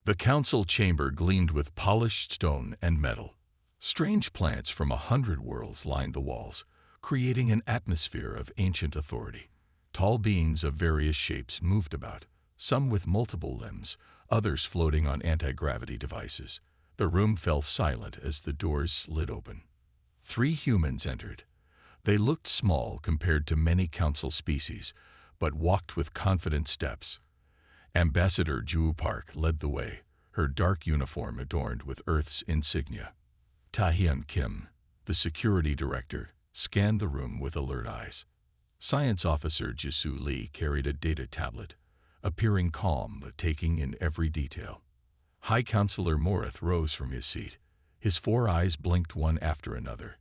The council chamber gleamed with polished stone and metal. Strange plants from 100 worlds lined the walls, creating an atmosphere of ancient authority. Tall beings of various shapes moved about, some with multiple limbs, others floating on anti-gravity devices. The room fell silent as the doors slid open. 3 humans entered. They looked small compared to many council species, but walked with confident steps. Ambassador Ju Park led the way, her dark uniform adorned with Earth's insignia. Taehyun Kim, the security director, scanned the room with alert eyes. Science officer Jisoo Lee carried a data tablet, appearing calm but taking in every detail. High Counselor Morith rose from his seat. His 4 eyes blinked one after another,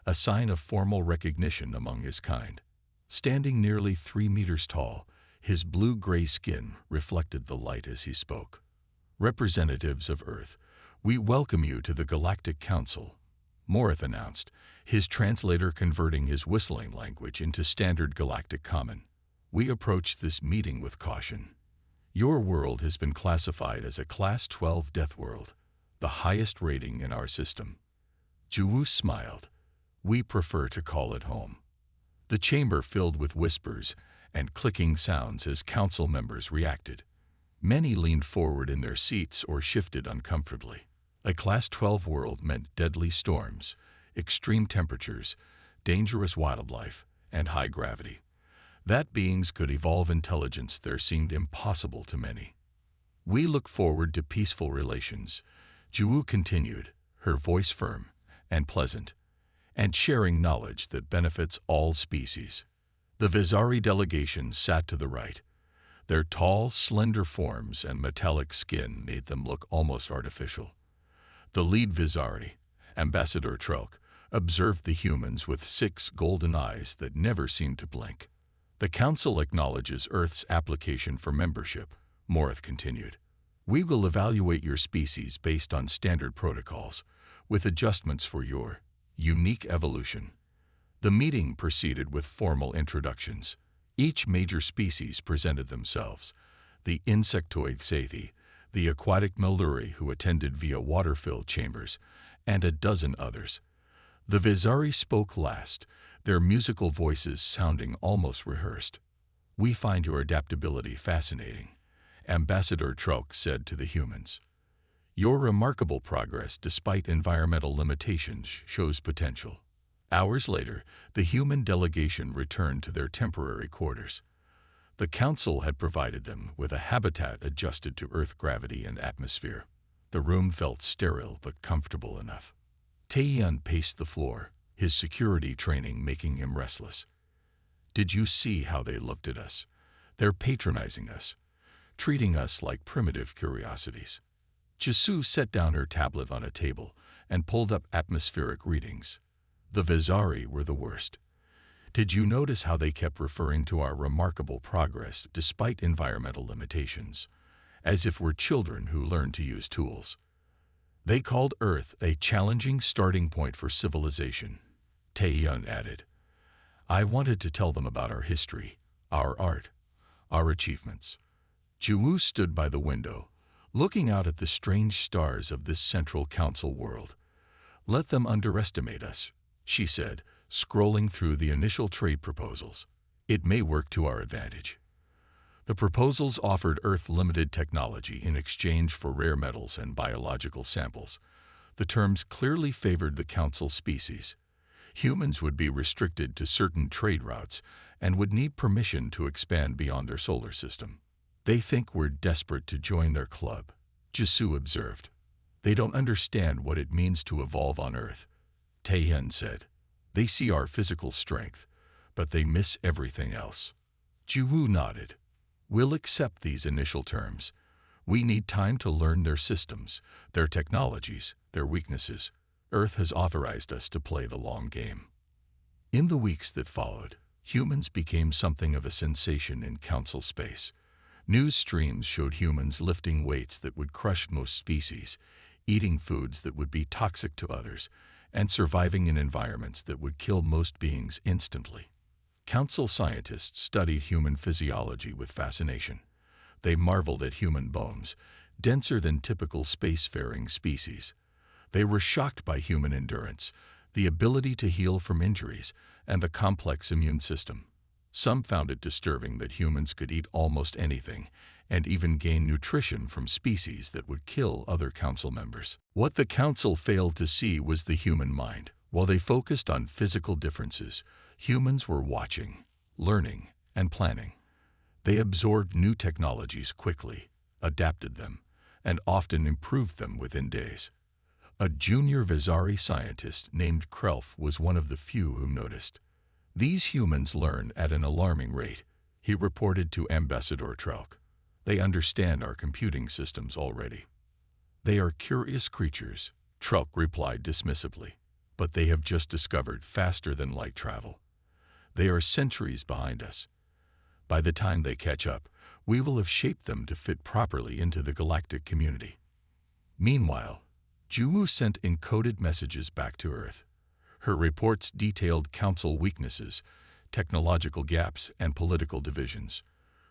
a sign of formal recognition among his kind. Standing nearly 3 meters tall, his blue-gray skin reflected the light as he spoke. "Representatives of Earth, we welcome you to the Galactic Council," Morith announced, his translator converting his whistling language into standard galactic common. "We approach this meeting with caution. Your world has been classified as a Class 12 Death World, the highest rating in our system." Juwoo smiled. "We prefer to call it home." The chamber filled with whispers and clicking sounds as council members reacted. Many leaned forward in their seats or shifted uncomfortably. A Class 12 world meant deadly storms, extreme temperatures, dangerous wildlife, and high gravity. That beings could evolve intelligence there seemed impossible to many. "We look forward to peaceful relations," Juwoo continued, her voice firm and pleasant, "and sharing knowledge that benefits all species." The Vizari delegation sat to the right. Their tall, slender forms and metallic skin made them look almost artificial. The lead Vizari, Ambassador Trelk, observed the humans with 6 golden eyes that never seemed to blink. "The Council acknowledges Earth's application for membership," Morith continued. "We will evaluate your species based on standard protocols, with adjustments for your unique evolution." The meeting proceeded with formal introductions. Each major species presented themselves: the insectoid Sathi, the aquatic Meluri who attended via water-filled chambers, and a dozen others. The Vizari spoke last, their musical voices sounding almost rehearsed. "We find your adaptability fascinating," Ambassador Trelk said to the humans. "Your remarkable progress despite environmental limitations shows potential." Hours later, the human delegation returned to their temporary quarters. The council had provided them with a habitat adjusted to Earth gravity and atmosphere. The room felt sterile but comfortable enough. Taehyun paced the floor, his security training making him restless. "Did you see how they looked at us? They're patronizing us, treating us like primitive curiosities." Jisoo set down her tablet on a table and pulled up atmospheric readings. The Vizari were the worst. "Did you notice how they kept referring to our remarkable progress despite environmental limitations, as if we're children who learn to use tools? They called Earth a challenging starting point for civilization," Taehyun added. "I wanted to tell them about our history, our art, our achievements." Juwoo stood by the window, looking out at the strange stars of this central council world. "Let them underestimate us," she said, scrolling through the initial trade proposals. "It may work to our advantage." The proposals offered Earth-limited technology in exchange for rare metals and biological samples. The terms clearly favored the council species. Humans would be restricted to certain trade routes and would need permission to expand beyond their solar system. "They think we're desperate to join their club," Jisoo observed. "They don't understand what it means to evolve on Earth," Taehyun said. "They see our physical strength, but they miss everything else." Juwoo nodded. "We'll accept these initial terms. We need time to learn their systems, their technologies, their weaknesses. Earth has authorized us to play the long game." In the weeks that followed, humans became something of a sensation in council space. News streams showed humans lifting weights that would crush most species, eating foods that would be toxic to others, and surviving in environments that would kill most beings instantly. Council scientists studied human physiology with fascination. They marveled at human bones, denser than typical spacefaring species. They were shocked by human endurance, the ability to heal from injuries, and the complex immune system. Some found it disturbing that humans could eat almost anything, and even gain nutrition from species that would kill other council members. What the council failed to see was the human mind. While they focused on physical differences, humans were watching, learning, and planning. They absorbed new technologies quickly, adapted them, and often improved them within days. A junior Vizari scientist named Krelf was one of the few who noticed. These humans learn at an alarming rate, he reported to Ambassador Trelk. They understand our computing systems already. They are curious creatures, Trelk replied dismissively, but they have just discovered faster than light travel. They are centuries behind us. By the time they catch up, we will have shaped them to fit properly into the galactic community. Meanwhile, Jumu sent encoded messages back to Earth. Her reports detailed council weaknesses, technological gaps, and political divisions.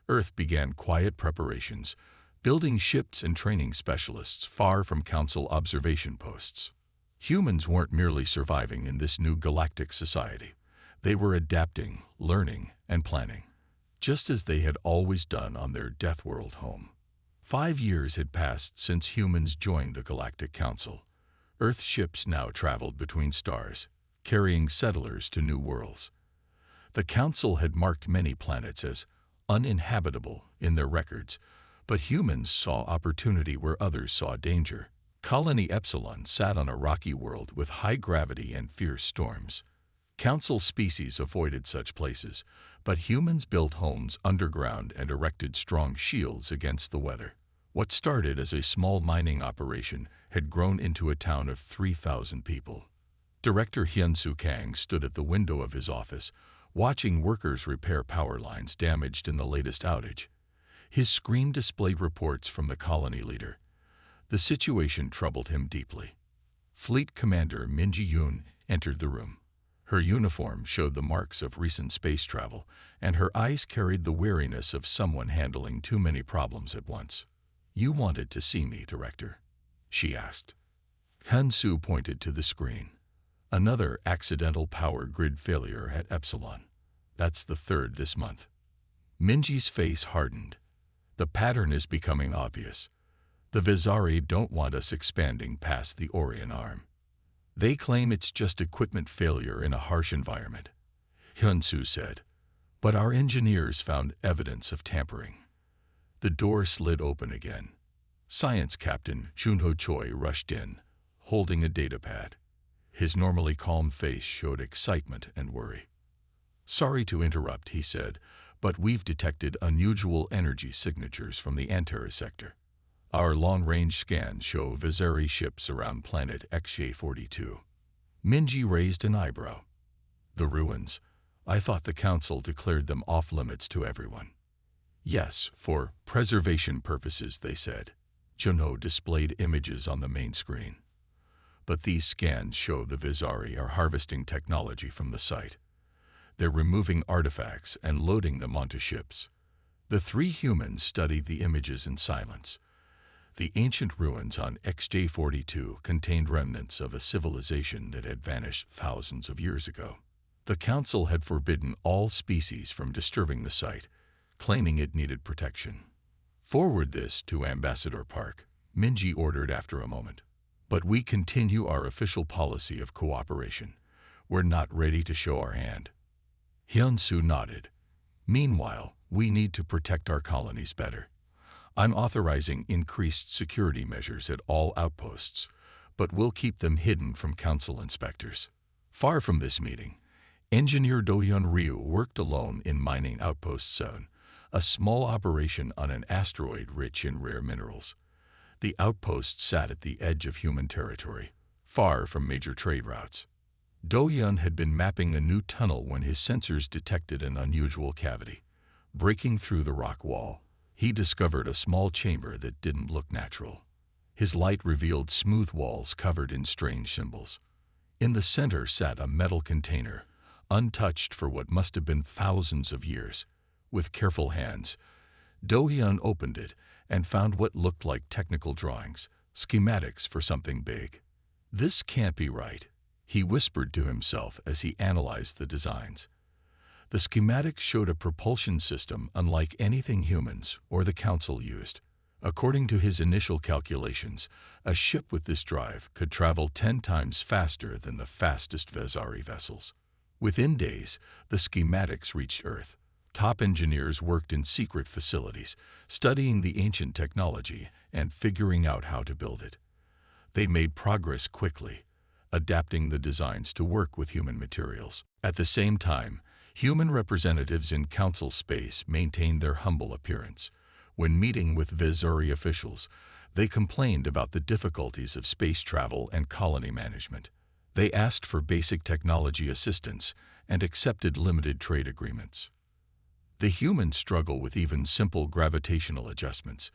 Earth began quiet preparations, building ships and training specialists far from council observation posts. Humans weren't merely surviving in this new galactic society. They were adapting, learning, and planning, just as they had always done on their Deathworld home. 5 years had passed since humans joined the Galactic Council. Earth ships now traveled between stars, carrying settlers to new worlds. The Council had marked many planets as uninhabitable in their records, but humans saw opportunity where others saw danger. Colony Epsilon sat on a rocky world with high gravity and fierce storms. Council species avoided such places, but humans built homes underground and erected strong shields against the weather. What started as a small mining operation had grown into a town of 3,000 people. Director Hyun-Soo Kang stood at the window of his office, watching workers repair power lines damaged in the latest outage. His screen displayed reports from the colony leader. The situation troubled him deeply. Fleet Commander Min Ji-yoon entered the room. Her uniform showed the marks of recent space travel, and her eyes carried the weariness of someone handling too many problems at once. "You wanted to see me, Director?" she asked. Hyun-Soo pointed to the screen. Another accidental power grid failure at Epsilon. That's the third this month. Minji's face hardened. The pattern is becoming obvious. The Vizari don't want us expanding past the Orion arm. They claim it's just equipment failure in a harsh environment, Hyun-Soo said. But our engineers found evidence of tampering. The door slid open again. Science Captain Junho Choi rushed in, holding a datapad. His normally calm face showed excitement and worry. "Sorry to interrupt," he said, "but we've detected unusual energy signatures from the Antara sector. Our long-range scans show Vizari ships around planet XJ42. Minji raised an eyebrow. "The ruins? I thought the Council declared them off-limits to everyone." "Yes, for preservation purposes," they said. Junho displayed images on the main screen. "But these scans show the Vizari are harvesting technology from the site. They're removing artifacts and loading them onto ships." The three humans studied the images in silence. The ancient ruins on XJ42 contained remnants of a civilization that had vanished thousands of years ago. The Council had forbidden all species from disturbing the site, claiming it needed protection. "Forward this to Ambassador Park," Minji ordered after a moment. "But we continue our official policy of cooperation. We're not ready to show our hand." Hyun-Soo nodded. "Meanwhile, we need to protect our colonies better. I'm authorizing increased security measures at all outposts, but we'll keep them hidden from Council inspectors." Far from this meeting, Engineer Do-hyun Ryu worked alone in Mining Outpost 7, a small operation on an asteroid rich in rare minerals. The outpost sat at the edge of human territory, far from major trade routes. Do-hyun had been mapping a new tunnel when his sensors detected an unusual cavity. Breaking through the rock wall, he discovered a small chamber that didn't look natural. His light revealed smooth walls covered in strange symbols. In the center sat a metal container, untouched for what must have been thousands of years. With careful hands, Do-hyun opened it and found what looked like technical drawings, schematics for something big. "This can't be right," he whispered to himself as he analyzed the designs. The schematics showed a propulsion system unlike anything humans or the Council used. According to his initial calculations, a ship with this drive could travel 10 times faster than the fastest Vezari vessels. Within days, the schematics reached Earth. Top engineers worked in secret facilities, studying the ancient technology and figuring out how to build it. They made progress quickly, adapting the designs to work with human materials. At the same time, human representatives in Council space maintained their humble appearance. When meeting with Vezari officials, they complained about the difficulties of space travel and colony management. They asked for basic technology assistance and accepted limited trade agreements. The humans struggle with even simple gravitational adjustments,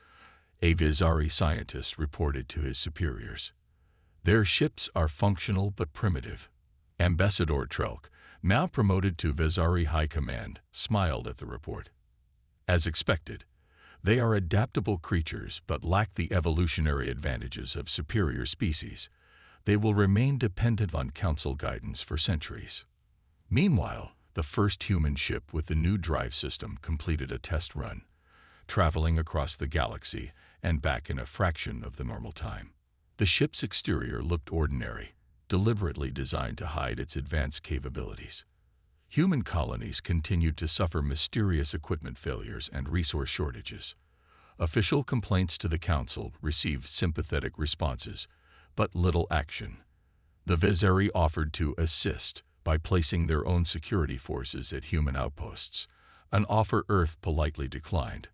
a Vezari scientist reported to his superiors. Their ships are functional but primitive. Ambassador Trelk, now promoted to Vezari High Command, smiled at the report. As expected, they are adaptable creatures but lack the evolutionary advantages of superior species. They will remain dependent on Council guidance for centuries. Meanwhile, the first human ship with the new drive system completed a test run, traveling across the galaxy and back in a fraction of the normal time. The ship's exterior looked ordinary, deliberately designed to hide its advanced capabilities. Human colonies continued to suffer mysterious equipment failures and resource shortages. Official complaints to the Council received sympathetic responses, but little action. The Vezari offered to assist by placing their own security forces at human outposts, an offer Earth politely declined.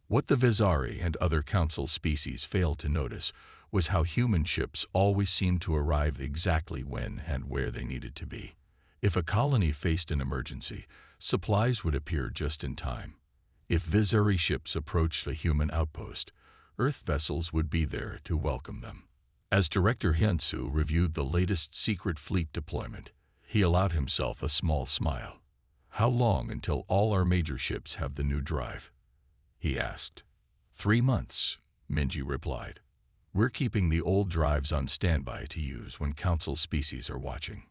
What the Vezari and other Council species failed to notice was how human ships always seemed to arrive exactly when and where they needed to be. If a colony faced an emergency, supplies would appear just in time. If Vezari ships approached a human outpost, Earth vessels would be there to welcome them. As Director Hyunsu reviewed the latest secret fleet deployment, he allowed himself a small smile. "How long until all our major ships have the new drive?" he asked. 3 months, Minji replied. "We're keeping the old drives on standby to use when Council species are watching."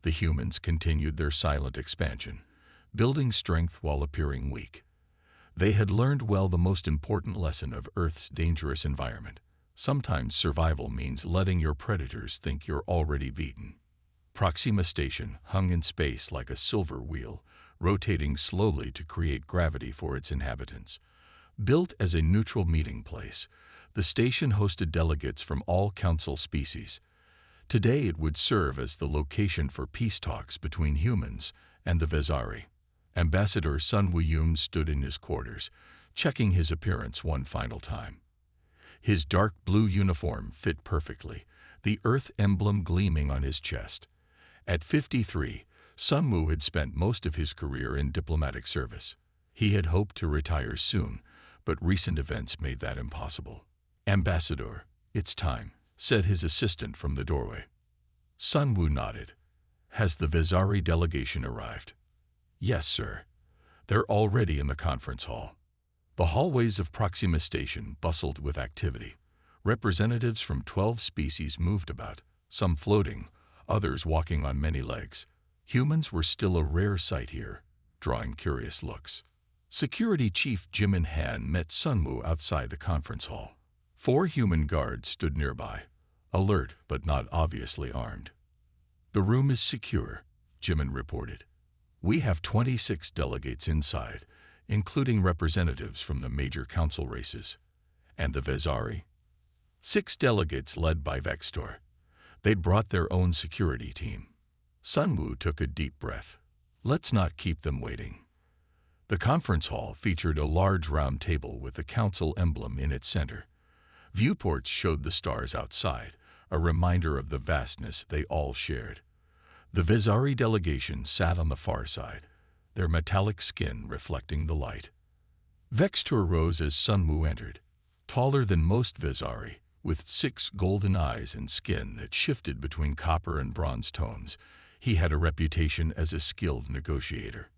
The humans continued their silent expansion, building strength while appearing weak. They had learned well the most important lesson of Earth's dangerous environment. Sometimes survival means letting your predators think you're already beaten. Proxima Station hung in space like a silver wheel, rotating slowly to create gravity for its inhabitants. Built as a neutral meeting place, the station hosted delegates from all Council species. Today it would serve as the location for peace talks between humans and the Vezari. Ambassador Sun Woo-yoon stood in his quarters, checking his appearance one final time. His dark blue uniform fit perfectly, the Earth emblem gleaming on his chest. At 53, Sun Woo had spent most of his career in diplomatic service. He had hoped to retire soon, but recent events made that impossible. "Ambassador, it's time," said his assistant from the doorway. Sun Woo nodded. "Has the Vezari delegation arrived?" "Yes, sir. They're already in the conference hall." The hallways of Proxima Station bustled with activity. Representatives from 12 species moved about, some floating, others walking on many legs. Humans were still a rare sight here, drawing curious looks. Security Chief Jimin Han met Sun Woo outside the conference hall. 4 human guards stood nearby, alert but not obviously armed. "The room is secure," Jimin reported. "We have 26 delegates inside, including representatives from the major council races. And the Vezari?" 6 delegates led by Vextor. They'd brought their own security team. Sun Woo took a deep breath. "Let's not keep them waiting." The conference hall featured a large round table with the council emblem in its center. Viewports showed the stars outside, a reminder of the vastness they all shared. The Vezari delegation sat on the far side, their metallic skin reflecting the light. Vextor rose as Sun Woo entered, taller than most Vezari, with 6 golden eyes and skin that shifted between copper and bronze tones. He had a reputation as a skilled negotiator.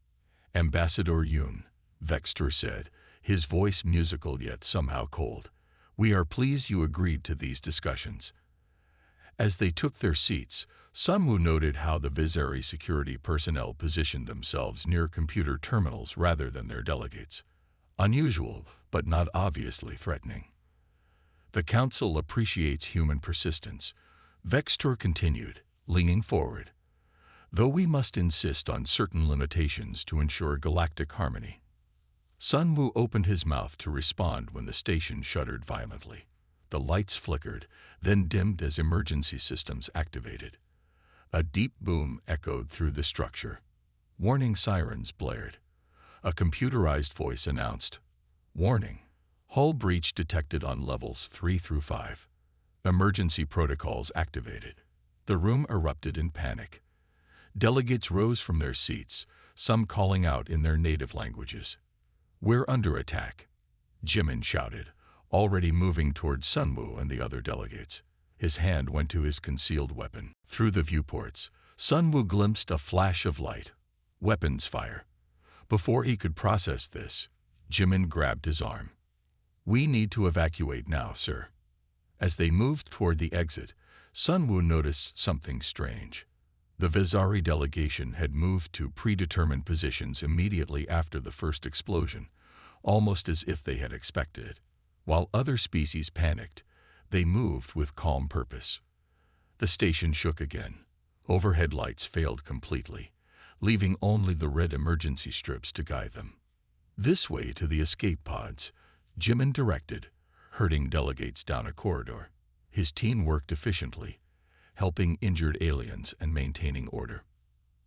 "Ambassador Yoon," Vextor said, his voice musical yet somehow cold. "We are pleased you agreed to these discussions." As they took their seats, Sun Wu noted how the Vizari security personnel positioned themselves near computer terminals rather than their delegates. Unusual, but not obviously threatening. "The Council appreciates human persistence," Vextor continued, leaning forward, "though we must insist on certain limitations to ensure galactic harmony." Sun Wu opened his mouth to respond when the station shuddered violently. The lights flickered, then dimmed as emergency systems activated. A deep boom echoed through the structure. Warning sirens blared. A computerized voice announced, "Warning. Hull breach detected on levels 3 through 5. Emergency protocols activated." The room erupted in panic. Delegates rose from their seats, some calling out in their native languages. "We're under attack," Jimin shouted, already moving toward Sun Wu and the other delegates. His hand went to his concealed weapon. Through the viewports, Sun Wu glimpsed a flash of light. Weapons fire. Before he could process this, Jimin grabbed his arm. "We need to evacuate now, sir." As they moved toward the exit, Sun Wu noticed something strange. The Vizari delegation had moved to predetermined positions immediately after the first explosion, almost as if they had expected it. While other species panicked, they moved with calm purpose. The station shook again. Overhead lights failed completely, leaving only the red emergency strips to guide them. "This way to the escape pods," Jimin directed, herding delegates down a corridor. His team worked efficiently, helping injured aliens and maintaining order.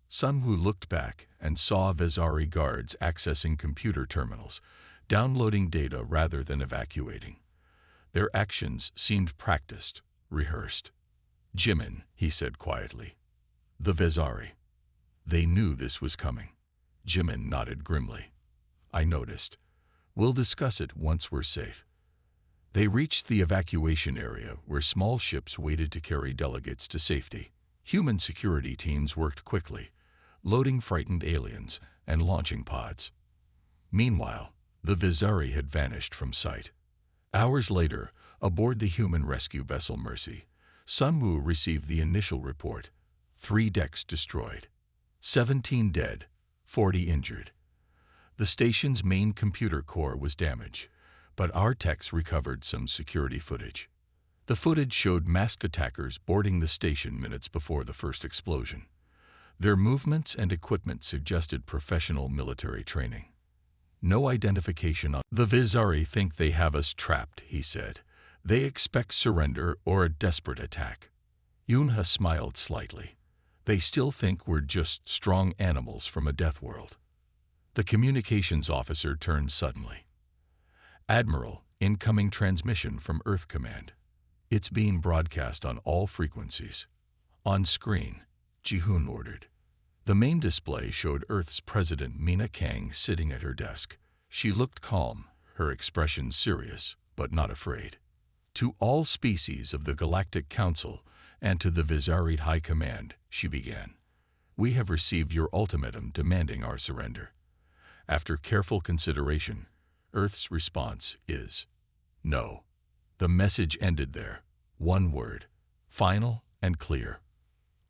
Sun Wu looked back and saw Vizari guards accessing computer terminals, downloading data rather than evacuating. Their actions seemed practiced, rehearsed. "Jimin," he said quietly. "The Vizari. They knew this was coming." Jimin nodded grimly. "I noticed. We'll discuss it once we're safe." They reached the evacuation area where small ships waited to carry delegates to safety. Human security teams worked quickly, loading frightened aliens and launching pods. Meanwhile, the Vizari had vanished from sight. Hours later, aboard the human rescue vessel Mercy, Sun Wu received the initial report: 3 decks destroyed, 17 dead, 40 injured. The station's main computer core was damaged, but our techs recovered some security footage. The footage showed masked attackers boarding the station minutes before the first explosion. Their movements and equipment suggested professional military training. "No identification on..." "The Vizari think they have us trapped," he said. "They expect surrender or a desperate attack." Yunha smiled slightly. "They still think we're just strong animals from a death world." The communications officer turned suddenly. "Admiral, incoming transmission from Earth Command. It's being broadcast on all frequencies." "On screen," Ji-hoon ordered. The main display showed Earth's President Mina Kang sitting at her desk. She looked calm, her expression serious, but not afraid. "To all species of the Galactic Council and to the Vizari High Command," she began, "we have received your ultimatum demanding our surrender. After careful consideration, Earth's response is no." The message ended there. One word, final and clear.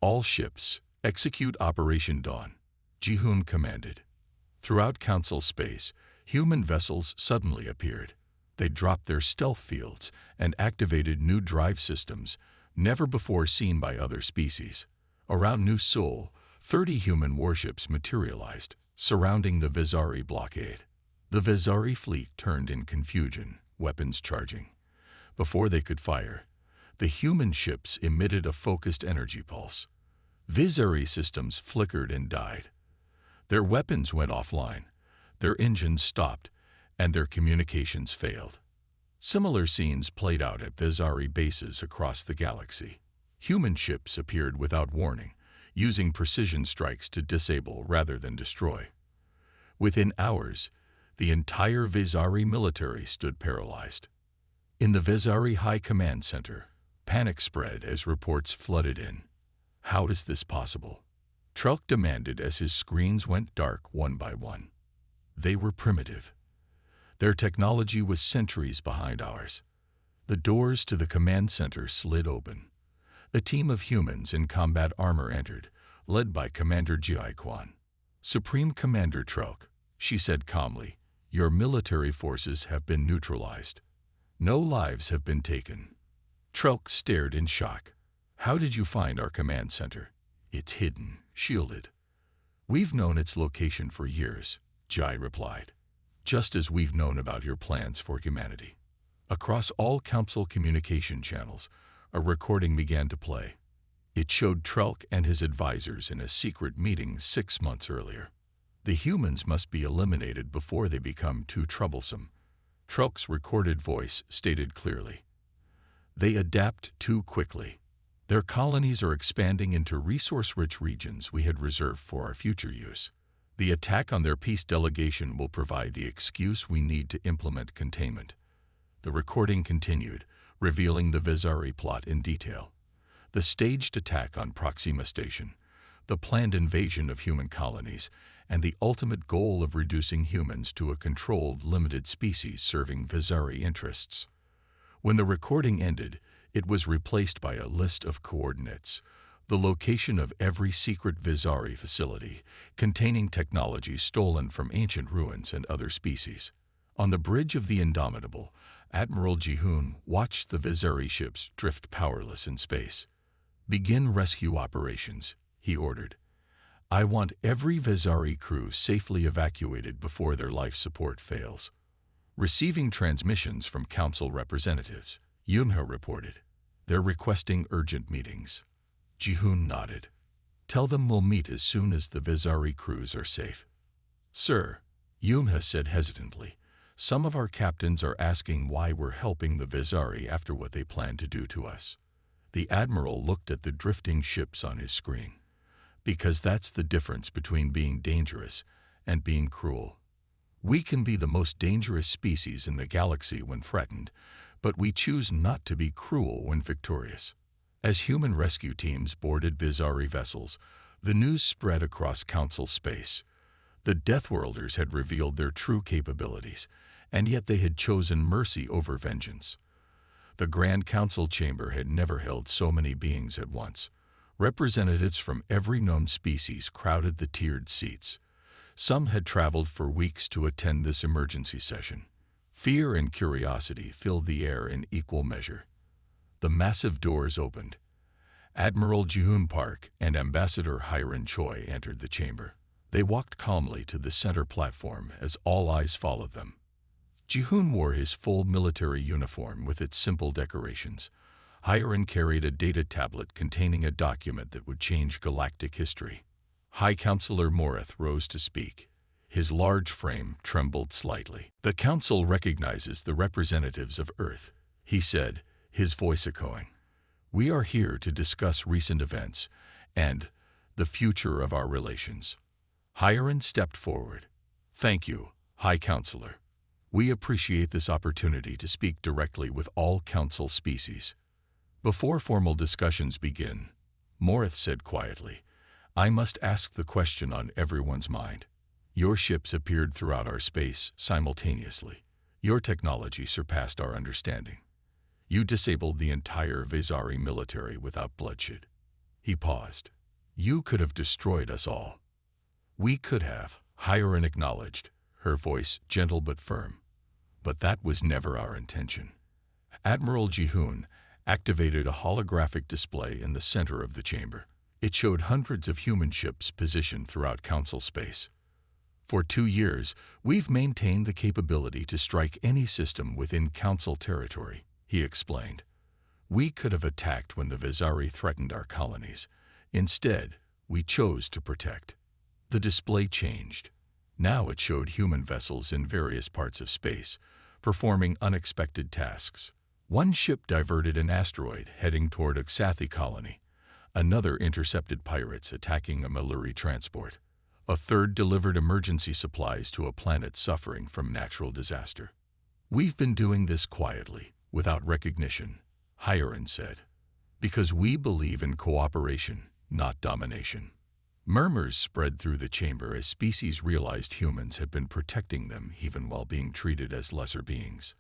"All ships, execute Operation Dawn," Ji-hoon commanded. Throughout Council space, human vessels suddenly appeared. They dropped their stealth fields and activated new drive systems never before seen by other species. Around New Seoul, 30 human warships materialized, surrounding the Vizari blockade. The Vizari fleet turned in confusion, weapons charging. Before they could fire, the human ships emitted a focused energy pulse. Vizari systems flickered and died. Their weapons went offline, their engines stopped, and their communications failed. Similar scenes played out at Vizari bases across the galaxy. Human ships appeared without warning, using precision strikes to disable rather than destroy. Within hours, the entire Vizari military stood paralyzed. In the Vizari High Command Center, panic spread as reports flooded in. "How is this possible?" Trelk demanded as his screens went dark one by one. "They were primitive. Their technology was centuries behind ours. The doors to the command center slid open. A team of humans in combat armor entered, led by Commander Ji Quan. "Supreme Commander Trelk," she said calmly, "your military forces have been neutralized. No lives have been taken." Trelk stared in shock. "How did you find our command center?" "It's hidden, shielded." "We've known its location for years," Jai replied, "just as we've known about your plans for humanity." Across all Council communication channels, a recording began to play. It showed Trelk and his advisors in a secret meeting 6 months earlier. "The humans must be eliminated before they become too troublesome," Trelk's recorded voice stated clearly. "They adapt too quickly. Their colonies are expanding into resource-rich regions we had reserved for our future use. The attack on their peace delegation will provide the excuse we need to implement containment." The recording continued, revealing the Vizari plot in detail. The staged attack on Proxima Station, the planned invasion of human colonies, and the ultimate goal of reducing humans to a controlled, limited species serving Vizari interests. When the recording ended, it was replaced by a list of coordinates, the location of every secret Vizari facility, containing technology stolen from ancient ruins and other species. On the bridge of the Indomitable, Admiral Jihoon watched the Vizari ships drift powerless in space. "Begin rescue operations," he ordered. "I want every Vizari crew safely evacuated before their life support fails." Receiving transmissions from Council representatives, Yunha reported. "They're requesting urgent meetings." Jihoon nodded. "Tell them we'll meet as soon as the Vizari crews are safe." "Sir," Yunha said hesitantly, "some of our captains are asking why we're helping the Vizari after what they plan to do to us." The Admiral looked at the drifting ships on his screen. "Because that's the difference between being dangerous and being cruel. We can be the most dangerous species in the galaxy when threatened, but we choose not to be cruel when victorious." As human rescue teams boarded Vizari vessels, the news spread across Council space. The Deathworlders had revealed their true capabilities, and yet they had chosen mercy over vengeance. The Grand Council chamber had never held so many beings at once. Representatives from every known species crowded the tiered seats. Some had traveled for weeks to attend this emergency session. Fear and curiosity filled the air in equal measure. The massive doors opened. Admiral Jihoon Park and Ambassador Hiron Choi entered the chamber. They walked calmly to the center platform as all eyes followed them. Jihoon wore his full military uniform with its simple decorations. Hiron carried a data tablet containing a document that would change galactic history. High Counselor Morith rose to speak. His large frame trembled slightly. "The Council recognizes the representatives of Earth," he said, his voice echoing. "We are here to discuss recent events and the future of our relations." Hiron stepped forward. "Thank you, High Counselor. We appreciate this opportunity to speak directly with all Council species." "Before formal discussions begin," Morith said quietly, "I must ask the question on everyone's mind. Your ships appeared throughout our space simultaneously. Your technology surpassed our understanding. You disabled the entire Vizari military without bloodshed." He paused. "You could have destroyed us all." "We could have," Hiron acknowledged, her voice gentle but firm. "But that was never our intention." Admiral Jihoon activated a holographic display in the center of the chamber. It showed hundreds of human ships positioned throughout Council space. "For 2 years, we've maintained the capability to strike any system within Council territory," he explained. "We could have attacked when the Vizari threatened our colonies. Instead, we chose to protect." The display changed. Now it showed human vessels in various parts of space, performing unexpected tasks. One ship diverted an asteroid heading toward a Xathi colony. Another intercepted pirates attacking a Maluri transport. A third delivered emergency supplies to a planet suffering from natural disaster. "We've been doing this quietly, without recognition," Hiron said, "because we believe in cooperation, not domination." Murmurs spread through the chamber as species realized humans had been protecting them even while being treated as lesser beings.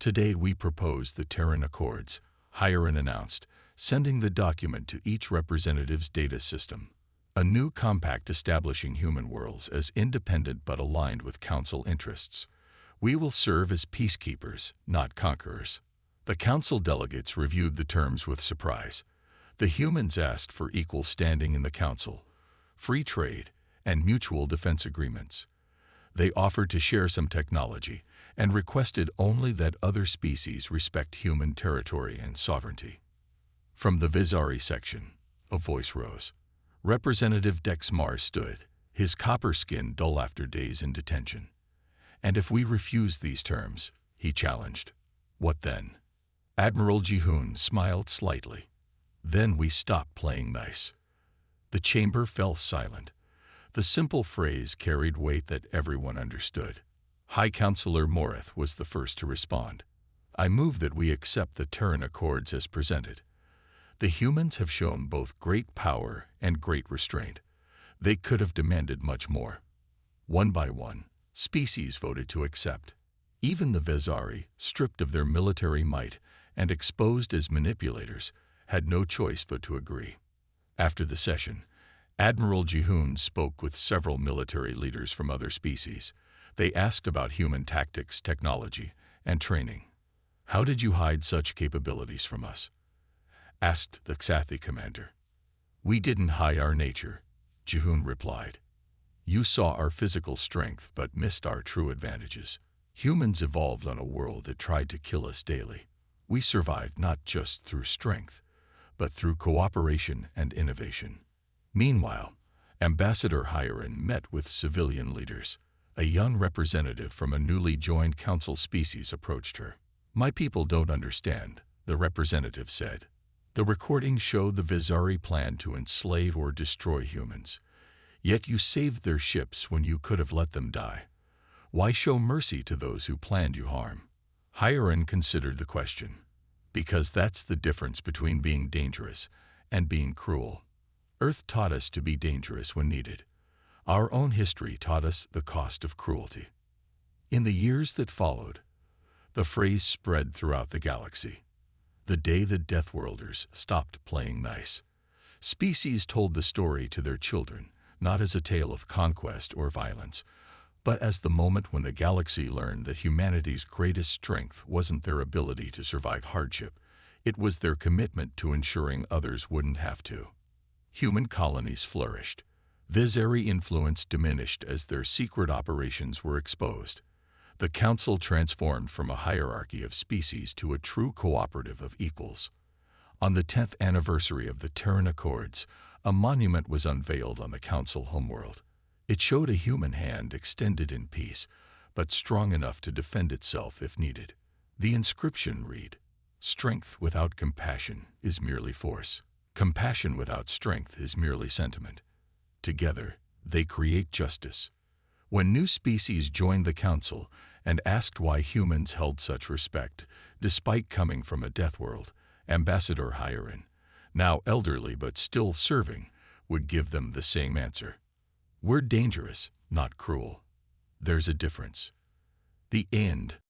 Today we propose the Terran Accords, Hieron announced, sending the document to each representative's data system. A new compact establishing human worlds as independent but aligned with Council interests. We will serve as peacekeepers, not conquerors. The Council delegates reviewed the terms with surprise. The humans asked for equal standing in the Council, free trade, and mutual defense agreements. They offered to share some technology and requested only that other species respect human territory and sovereignty. From the Vizari section, a voice rose. Representative Dexmar stood, his copper skin dull after days in detention. And if we refuse these terms, he challenged, what then? Admiral Jihoon smiled slightly. Then we stop playing nice. The chamber fell silent. The simple phrase carried weight that everyone understood. High Counselor Morith was the first to respond. I move that we accept the Terran Accords as presented. The humans have shown both great power and great restraint. They could have demanded much more. One by one, species voted to accept. Even the Vezari, stripped of their military might and exposed as manipulators, had no choice but to agree. After the session, Admiral Jihoon spoke with several military leaders from other species. They asked about human tactics, technology, and training. How did you hide such capabilities from us? Asked the Xathi commander. We didn't hide our nature, Jihoon replied. You saw our physical strength but missed our true advantages. Humans evolved on a world that tried to kill us daily. We survived not just through strength, but through cooperation and innovation. Meanwhile, Ambassador Hieron met with civilian leaders. A young representative from a newly joined council species approached her. My people don't understand, the representative said. The recording showed the Vizari plan to enslave or destroy humans. Yet you saved their ships when you could have let them die. Why show mercy to those who planned you harm? Hieron considered the question. Because that's the difference between being dangerous and being cruel. Earth taught us to be dangerous when needed. Our own history taught us the cost of cruelty. In the years that followed, the phrase spread throughout the galaxy. The day the Deathworlders stopped playing nice. Species told the story to their children, not as a tale of conquest or violence, but as the moment when the galaxy learned that humanity's greatest strength wasn't their ability to survive hardship, it was their commitment to ensuring others wouldn't have to. Human colonies flourished. Vizari influence diminished as their secret operations were exposed. The Council transformed from a hierarchy of species to a true cooperative of equals. On the 10th anniversary of the Terran Accords, a monument was unveiled on the Council homeworld. It showed a human hand extended in peace, but strong enough to defend itself if needed. The inscription read, "Strength without compassion is merely force. Compassion without strength is merely sentiment. Together, they create justice." When new species joined the Council and asked why humans held such respect, despite coming from a death world, Ambassador Hieron, now elderly but still serving, would give them the same answer. We're dangerous, not cruel. There's a difference. The end.